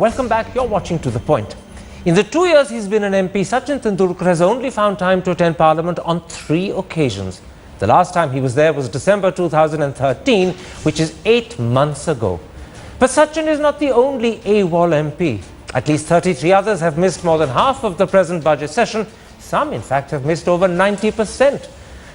Welcome back. You're watching To The Point. In the 2 years he's been an MP, Sachin Tendulkar has only found time to attend Parliament on 3 occasions. The last time he was there was December 2013, which is 8 months ago. But Sachin is not the only AWOL MP. At least 33 others have missed more than half of the present budget session. Some, in fact, have missed over 90%.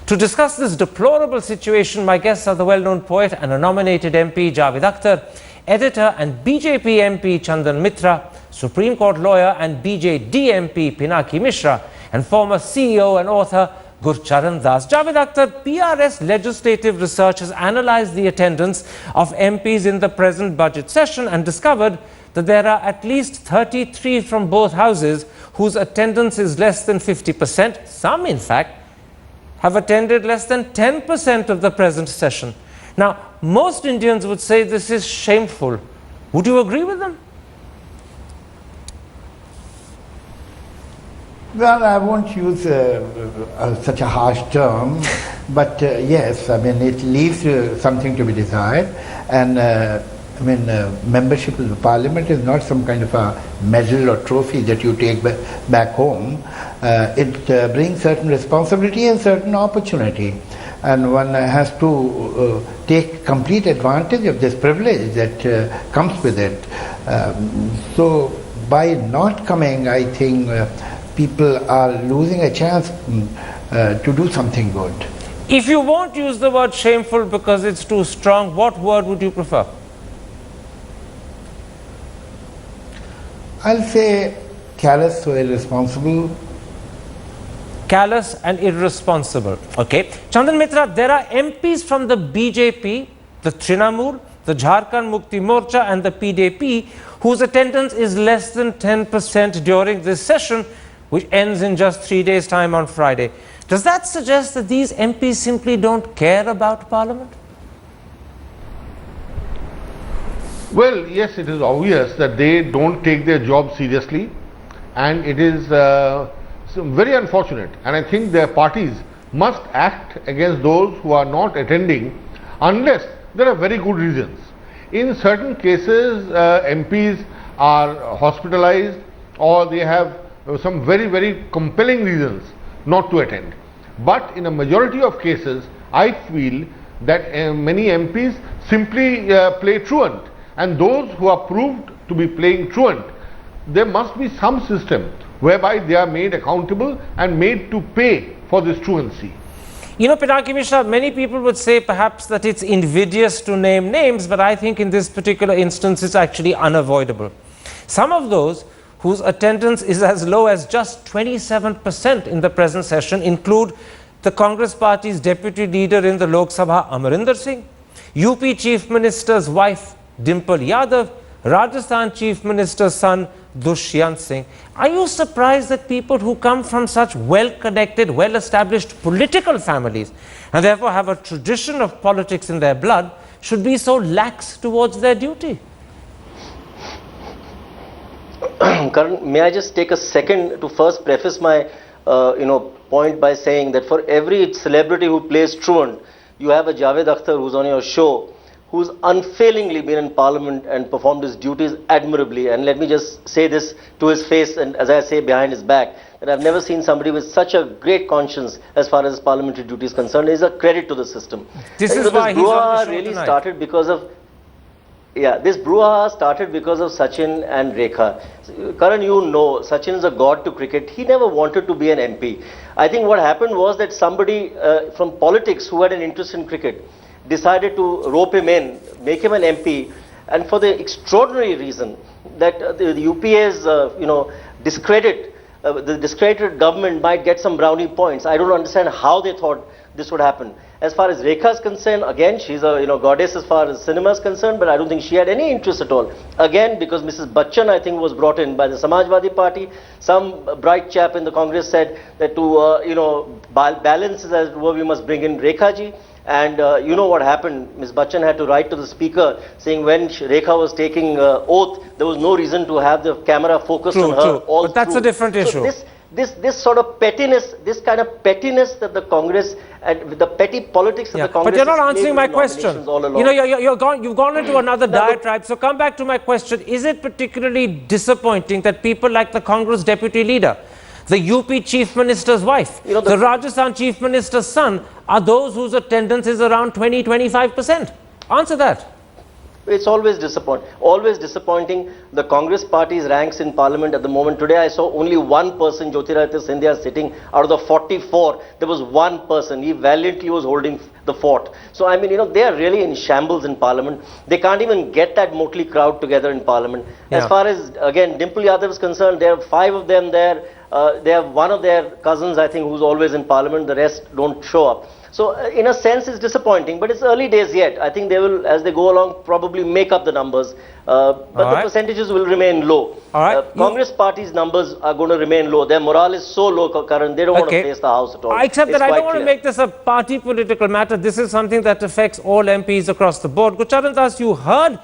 To discuss this deplorable situation, my guests are the well-known poet and a nominated MP, Javed Akhtar, editor and BJP MP, Chandan Mitra, Supreme Court lawyer and BJD MP, Pinaki Mishra, and former CEO and author, Gurcharan Das. Javed Akhtar, PRS Legislative Research has analysed the attendance of MPs in the present budget session and discovered that there are at least 33 from both houses whose attendance is less than 50%. Some, in fact, have attended less than 10% of the present session. Now, most Indians would say this is shameful. Would you agree with them? Well, I won't use such a harsh term, but yes, I mean, it leaves something to be desired. And membership of the parliament is not some kind of a medal or trophy that you take back home. It brings certain responsibility and certain opportunity. And one has to take complete advantage of this privilege that comes with it. So by not coming, I think people are losing a chance to do something good. If you won't use the word shameful because it's too strong, what word would you prefer? I'll say callous or irresponsible. Callous and irresponsible. Okay. Chandan Mitra, there are MPs from the BJP, the Trinamool, the Jharkhand Mukti Morcha and the PDP whose attendance is less than 10% during this session, which ends in just 3 days' time on Friday. Does that suggest that these MPs simply don't care about Parliament? Well, yes, it is obvious that they don't take their job seriously, and it is very unfortunate, and I think their parties must act against those who are not attending unless there are very good reasons. In certain cases, MPs are hospitalized or they have some very compelling reasons not to attend. But in a majority of cases, I feel that many MPs simply play truant, and those who are proved to be playing truant, there must be some system whereby they are made accountable and made to pay for this truancy. You know, Pinaki Mishra, many people would say perhaps that it's invidious to name names, but I think in this particular instance it's actually unavoidable. Some of those whose attendance is as low as just 27% in the present session include the Congress party's deputy leader in the Lok Sabha, Amarinder Singh, UP Chief Minister's wife, Dimple Yadav, Rajasthan Chief Minister's son, Dushyant Singh. Are you surprised that people who come from such well-connected, well-established political families and therefore have a tradition of politics in their blood should be so lax towards their duty? Karan, may I just take a second to first preface my point by saying that for every celebrity who plays truant, you have a Javed Akhtar who's on your show, who's unfailingly been in Parliament and performed his duties admirably. And let me just say this to his face, and as I say behind his back, that I've never seen somebody with such a great conscience as far as parliamentary duty is concerned. It's a credit to the system. This is why he's on the show really tonight. started because of this brouhaha started because of Sachin and Rekha. Karan, you know, Sachin is a god to cricket. He never wanted to be an MP. I think what happened was that somebody from politics who had an interest in cricket decided to rope him in, make him an MP, and for the extraordinary reason that the UPA's, the discredited government might get some brownie points. I don't understand how they thought this would happen. As far as Rekha is concerned, again, she's a goddess as far as cinema is concerned, but I don't think she had any interest at all. Again, because Mrs. Bachchan, I think, was brought in by the Samajwadi Party. Some bright chap in the Congress said that to balance as it were, we must bring in Rekha ji. And you know what happened? Ms. Bachchan had to write to the speaker saying when Rekha was taking oath, there was no reason to have the camera focused on her all But that's through. a different issue. So this sort of pettiness, this kind of pettiness that the Congress and with the petty politics that the Congress. But you're not has played answering with my the question. nominations all along. You know, you've gone into another diatribe. So come back to my question. Is it particularly disappointing that people like the Congress deputy leader, the UP chief minister's wife, the Rajasthan chief minister's son are those whose attendance is around 20-25%? Answer that. It's always disappointing. The Congress party's ranks in Parliament at the moment. Today I saw only one person, Jyotiraditya Scindia, sitting out of the 44. There was one person. He valiantly was holding the fort. So I mean, they are really in shambles in Parliament. They can't even get that motley crowd together in Parliament. As far as, again, Dimple Yadav is concerned, there are 5 of them there. They have one of their cousins, I think, who's always in Parliament. The rest don't show up. So, in a sense, it's disappointing, but it's early days yet. I think they will, as they go along, probably make up the numbers, but the percentages will remain low. Congress party's numbers are going to remain low. Their morale is so low, Karan, they don't want to face the House at all. Except that I don't want to make this a party political matter. This is something that affects all MPs across the board. Gurcharan Das, you heard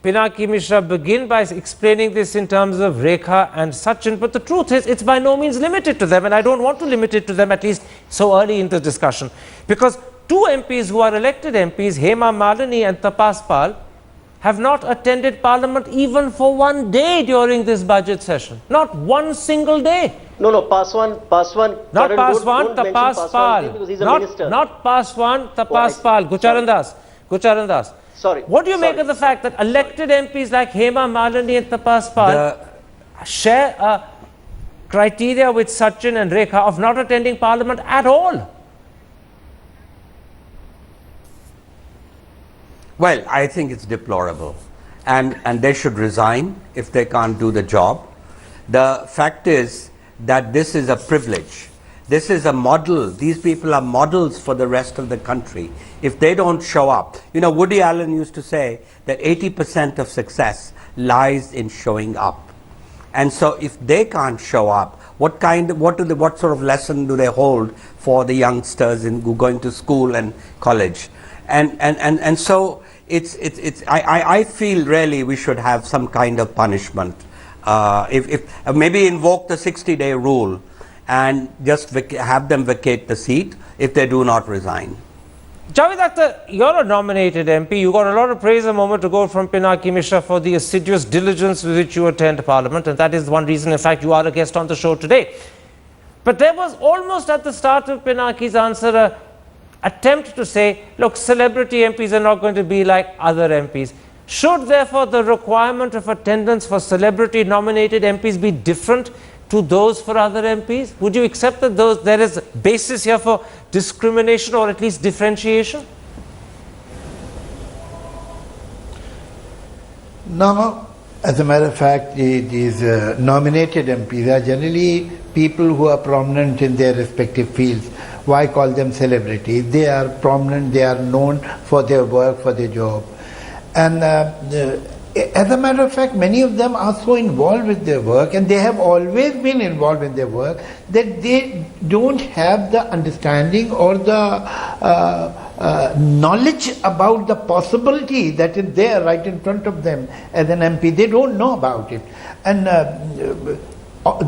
Pinaki Mishra begin by explaining this in terms of Rekha and Sachin, but the truth is it's by no means limited to them, and I don't want to limit it to them, at least so early in the discussion, because 2 MPs who are elected MPs, Hema Malini and Tapas Pal, have not attended Parliament even for one day during this budget session. Not one single day. No, Paswan. Not Paswan, Tapas Pal. Because he's a minister. Not Paswan, Tapas Pal. Gurcharan Das. Sorry. What do you make of the fact that elected MPs like Hema Malini and Tapas Pal share a criteria with Sachin and Rekha of not attending Parliament at all? Well, I think it's deplorable, and they should resign if they can't do the job. The fact is that this is a privilege. This is a model. These people are models for the rest of the country. If they don't show up, Woody Allen used to say that 80% of success lies in showing up. And so if they can't show up, what sort of lesson do they hold for the youngsters in going to school and college? And so I feel really we should have some kind of punishment. If maybe invoke the 60-day rule and just have them vacate the seat if they do not resign. Javed Akhtar, you're a nominated MP. You got a lot of praise a moment ago from Pinaki Mishra for the assiduous diligence with which you attend Parliament, and that is one reason, in fact, you are a guest on the show today. But there was almost at the start of Pinaki's answer an attempt to say, look, celebrity MPs are not going to be like other MPs. Should, therefore, the requirement of attendance for celebrity nominated MPs be different to those for other MPs? Would you accept that there is basis here for discrimination or at least differentiation? No. As a matter of fact, these nominated MPs are generally people who are prominent in their respective fields. Why call them celebrities? They are prominent, they are known for their work, for their job. And as a matter of fact, many of them are so involved with their work, and they have always been involved in their work, that they don't have the understanding or the knowledge about the possibility that is there right in front of them as an MP. They don't know about it, and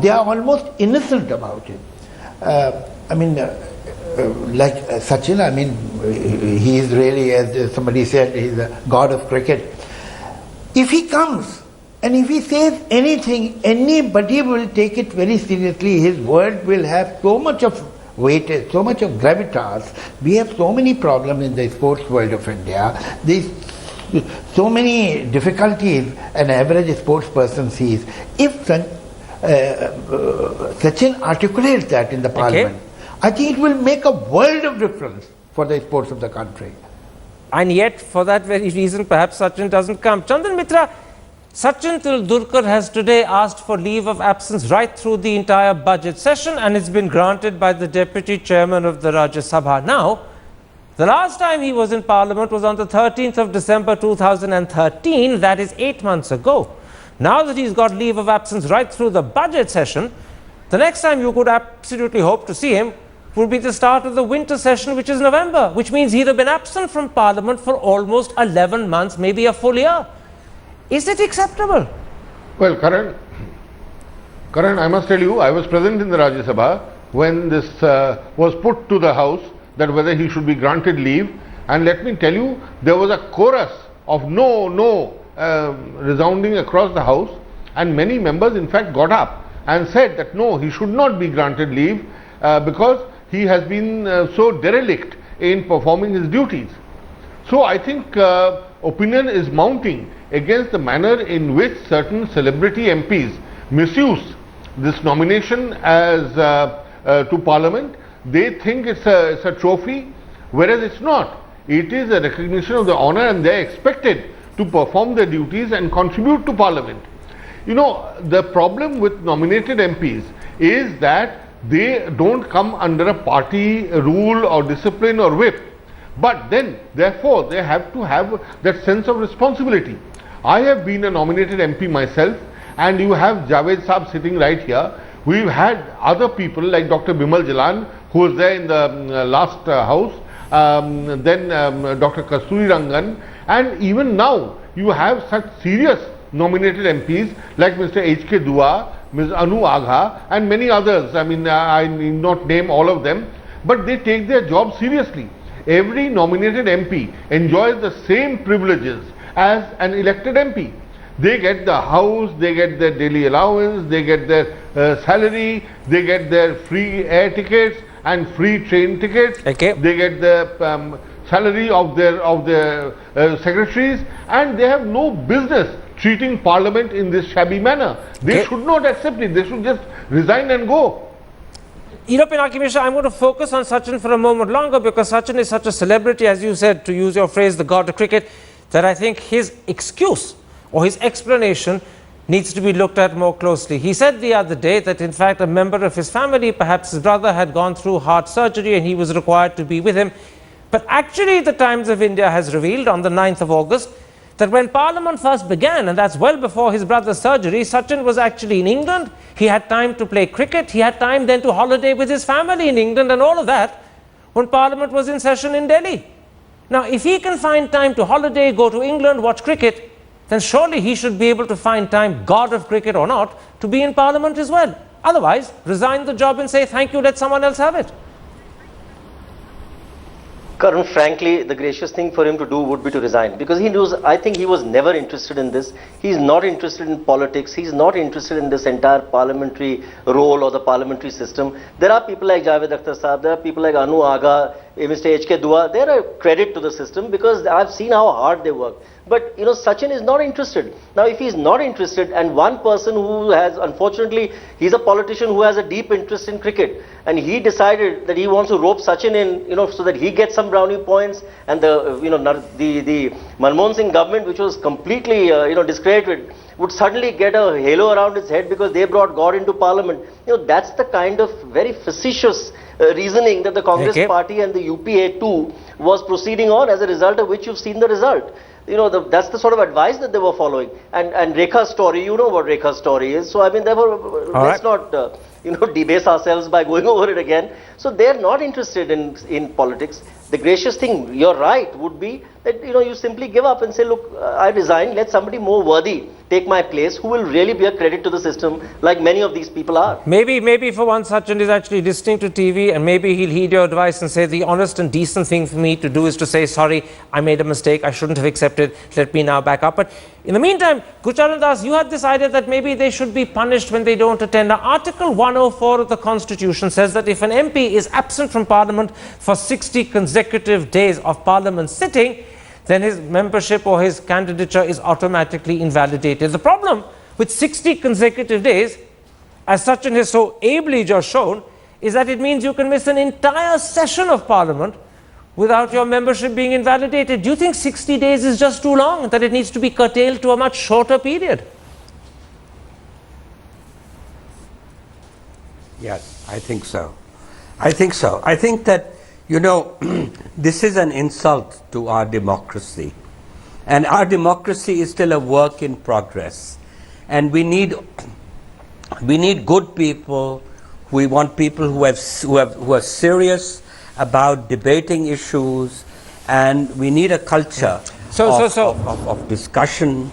they are almost innocent about it. Like Sachin, he is really, as somebody said, he's a god of cricket. If he comes and if he says anything, anybody will take it very seriously. His word will have so much of weightage, so much of gravitas. We have so many problems in the sports world of India. There's so many difficulties an average sports person sees. If Sachin articulates that in the Parliament, I think it will make a world of difference for the sports of the country. And yet, for that very reason, perhaps Sachin doesn't come. Chandan Mitra, Sachin Tendulkar has today asked for leave of absence right through the entire budget session, and it's been granted by the Deputy Chairman of the Rajya Sabha. Now, the last time he was in Parliament was on the 13th of December 2013, that is 8 months ago. Now that he's got leave of absence right through the budget session, the next time you could absolutely hope to see him would be the start of the winter session, which is November, which means he'd have been absent from Parliament for almost 11 months, maybe a full year. Is it acceptable? Well, Karan, Karan, I must tell you, I was present in the Rajya Sabha when this was put to the House that whether he should be granted leave, and let me tell you, there was a chorus of no, no resounding across the House, and many members in fact got up and said that no, he should not be granted leave because he has been so derelict in performing his duties. So I think opinion is mounting against the manner in which certain celebrity MPs misuse this nomination as to Parliament. They think it's a trophy, whereas it's not. It is a recognition of the honour, and they are expected to perform their duties and contribute to Parliament. You know, the problem with nominated MPs is that they don't come under a party rule or discipline or whip, but then therefore they have to have that sense of responsibility. I have been a nominated MP myself, and you have Javed Saab sitting right here. We've had other people like Dr. Bimal Jalan, who was there in the last House, then Dr. Kasturi Rangan, and even now you have such serious nominated MPs like Mr. H.K. Dua, Ms. Anu Agha, and many others. I mean, I need not name all of them, but they take their job seriously. Every nominated MP enjoys the same privileges as an elected MP. They get the house, they get their daily allowance, they get their salary, they get their free air tickets and free train tickets. Okay. They get the salary of their secretaries, and they have no business treating Parliament in this shabby manner. They should not accept it. They should just resign and go. You know, Pinaki Mishra, I'm going to focus on Sachin for a moment longer, because Sachin is such a celebrity, as you said, to use your phrase, the god of cricket, that I think his excuse or his explanation needs to be looked at more closely. He said the other day that in fact a member of his family, perhaps his brother, had gone through heart surgery and he was required to be with him. But actually the Times of India has revealed on the 9th of August that when Parliament first began, and that's well before his brother's surgery, Sachin was actually in England. He had time to play cricket. He had time then to holiday with his family in England and all of that when Parliament was in session in Delhi. Now, if he can find time to holiday, go to England, watch cricket, then surely he should be able to find time, god of cricket or not, to be in Parliament as well. Otherwise, resign the job and say, thank you, let someone else have it. Karan, frankly, the gracious thing for him to do would be to resign, because he knows, I think he was never interested in this. He's not interested in politics. He's not interested in this entire parliamentary role or the parliamentary system. There are people like Javed Akhtar Saab, there are people like Anu Agha, Mr. H.K. Dua. They're a credit to the system because I've seen how hard they work. But, you know, Sachin is not interested. Now, if he's not interested, and one person who has, unfortunately, he's a politician who has a deep interest in cricket, and he decided that he wants to rope Sachin in, you know, so that he gets some brownie points, and the, you know, the Manmohan Singh government, which was completely, you know, discredited, would suddenly get a halo around its head because they brought God into Parliament. You know, that's the kind of very facetious reasoning that the Congress party and the UPA too was proceeding on, as a result of which you've seen the result. You know, that's the sort of advice that they were following. And Rekha's story, you know what Rekha's story is. So, I mean, therefore, let's not, you know, debase ourselves by going over it again. So, they're not interested in politics. The gracious thing, you're right, would be that, you know, you simply give up and say, look, I resign, let somebody more worthy take my place, who will really be a credit to the system, like many of these people are. Maybe for once Sachin is actually listening to TV, and maybe he'll heed your advice and say the honest and decent thing for me to do is to say, sorry, I made a mistake, I shouldn't have accepted, let me now back up. But in the meantime, Gurcharan Das, you had decided that maybe they should be punished when they don't attend. Now, Article 104 of the Constitution says that if an MP is absent from Parliament for 60 consecutive days of Parliament sitting, then his membership or his candidature is automatically invalidated. The problem with 60 consecutive days, as Sachin has so ably just shown, is that it means you can miss an entire session of Parliament without your membership being invalidated. Do you think 60 days is just too long, that it needs to be curtailed to a much shorter period? Yes, I think so. I think so. I think that, you know, this is an insult to our democracy. And our democracy is still a work in progress. And we need good people. We want people who are serious about debating issues. And we need a culture of discussion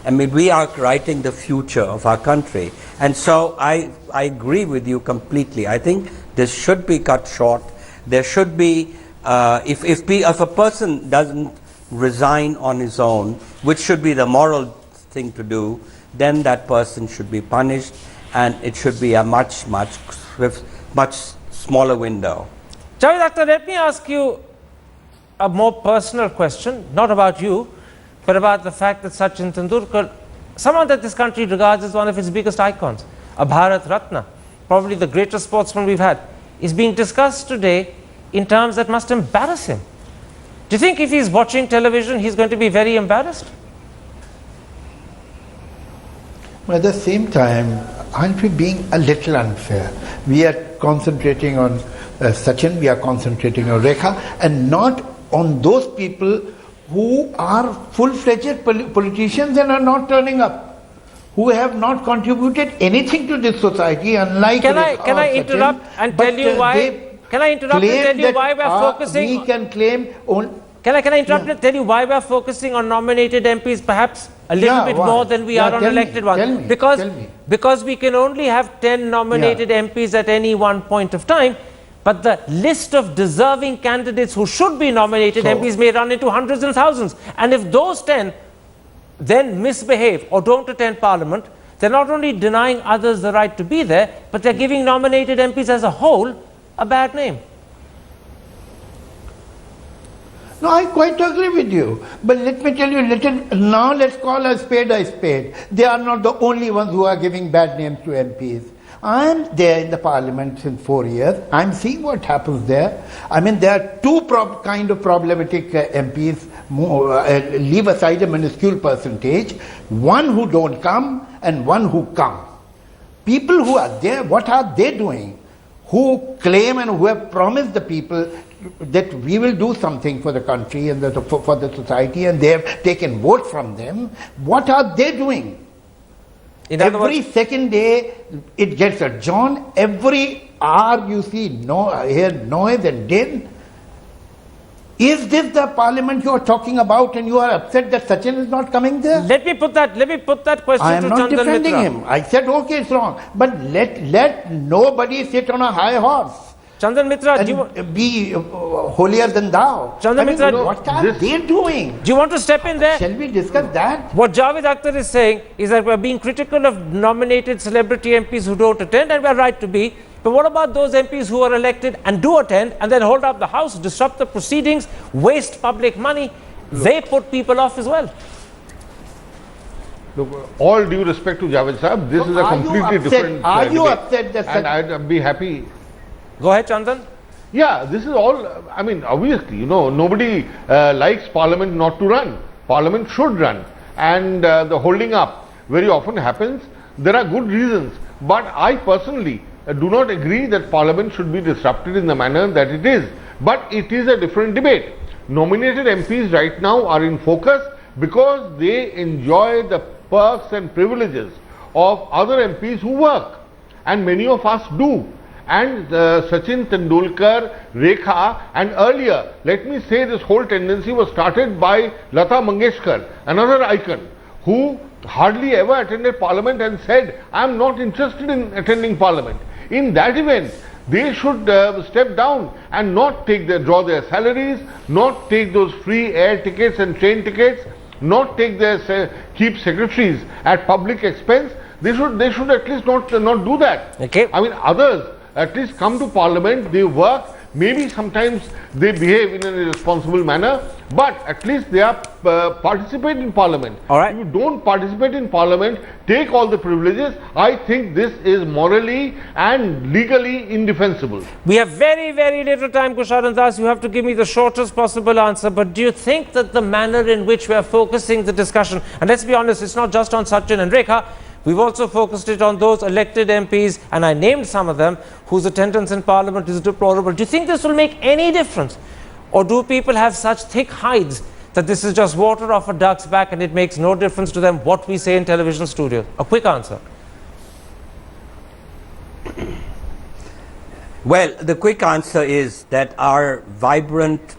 I mean, we are writing the future of our country. And so I agree with you completely. I think this should be cut short. There should be, if a person doesn't resign on his own, which should be the moral thing to do, then that person should be punished, and it should be a much smaller window. Javed Akhtar, let me ask you a more personal question, not about you, but about the fact that Sachin Tendulkar, someone that this country regards as one of its biggest icons, a Bharat Ratna, probably the greatest sportsman we've had, is being discussed today in terms that must embarrass him. Do you think if he's watching television, he's going to be very embarrassed? But at the same time, aren't we being a little unfair? We are concentrating on Sachin, we are concentrating on Rekha, and not on those people who are full-fledged politicians and are not turning up, who have not contributed anything to this society, unlike Can Rekha I or interrupt Sachin, and but, tell you why? Can I interrupt and claim tell you that, why we're focusing? We can claim only. Can I interrupt and tell you why we're focusing on nominated MPs perhaps a little Yeah, bit why? more than we Yeah, are on tell me, elected ones? tell me, because, tell me. because we can only have 10 nominated MPs at any one point of time, but the list of deserving candidates who should be nominated MPs may run into hundreds and thousands. And if those 10 then misbehave or don't attend Parliament, they're not only denying others the right to be there, but they're giving nominated MPs as a whole a bad name. No, I quite agree with you. But let me tell you, now let's call a spade a spade. They are not the only ones who are giving bad names to MPs. I am there in the Parliament since 4 years. I am seeing what happens there. I mean, there are two kind of problematic MPs, leave aside a minuscule percentage, one who don't come and one who come. People who are there, what are they doing? Who claim and who have promised the people that we will do something for the country and for the society, and they have taken vote from them. What are they doing? Every second day it gets adjourned. Every hour you see hear noise and din. Is this the Parliament you are talking about, and you are upset that Sachin is not coming there? Let me put that question I am to not Chandan defending Mitra. him. I said okay, it's wrong, but let nobody sit on a high horse Chandan Mitra, and be holier than thou. Chandan Mitra, what are they doing? do you want to step in there? Shall we discuss that? What Javed Akhtar is saying is that we're being critical of nominated celebrity MPs who don't attend, and we're right to be. But what about those MPs who are elected and do attend and then hold up the House, disrupt the proceedings, waste public money? They put people off as well. Look, all due respect to Javed Sahab, this is a completely different Are you debate. upset that And I'd be happy. Go ahead, Chandan. Yeah, this is all, I mean, obviously, nobody likes Parliament not to run. Parliament should run. And the holding up very often happens. There are good reasons. But I personally do not agree that Parliament should be disrupted in the manner that it is. But it is a different debate. Nominated MPs right now are in focus because they enjoy the perks and privileges of other MPs who work. And many of us do. And Sachin Tendulkar, Rekha, and earlier, let me say, this whole tendency was started by Lata Mangeshkar, another icon, who hardly ever attended Parliament and said, I am not interested in attending Parliament. In that event, they should step down and not draw their salaries, not take those free air tickets and train tickets, not take keep secretaries at public expense. They should at least not do that. Okay. I mean, others at least come to Parliament, they work, maybe sometimes they behave in an irresponsible manner, but at least they are participate in Parliament. All right. If you don't participate in Parliament, take all the privileges, I think this is morally and legally indefensible. We have very, very little time, Kusharan Das. You have to give me the shortest possible answer. But do you think that the manner in which we are focusing the discussion, and let's be honest, it's not just on Sachin and Rekha, we've also focused it on those elected MPs, and I named some of them, whose attendance in Parliament is deplorable. Do you think this will make any difference? Or do people have such thick hides that this is just water off a duck's back and it makes no difference to them what we say in television studios? A quick answer. Well, the quick answer is that our vibrant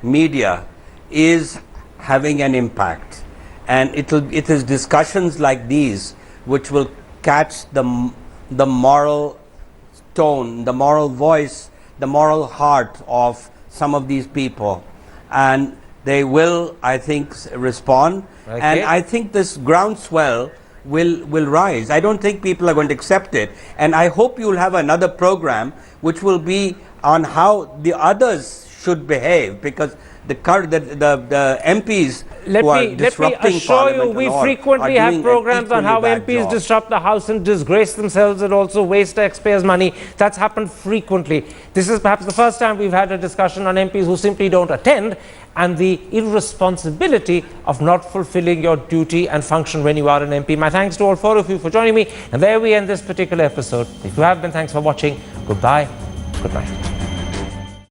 media is having an impact. And it is discussions like these which will catch the moral tone, the moral voice, the moral heart of some of these people, and they will, I think, respond. Okay. And I think this groundswell will rise. I don't think people are going to accept it, and I hope you will have another program which will be on how the others should behave, because the MPs who are disrupting let me assure you, Parliament we and all frequently are have doing an programs on equally how bad MPs job. disrupt the House and disgrace themselves and also waste taxpayers' money. That's happened frequently. This is perhaps the first time we've had a discussion on MPs who simply don't attend, and the irresponsibility of not fulfilling your duty and function when you are an MP. My thanks to all four of you for joining me, and there we end this particular episode. If you have been, thanks for watching. Goodbye. Good night.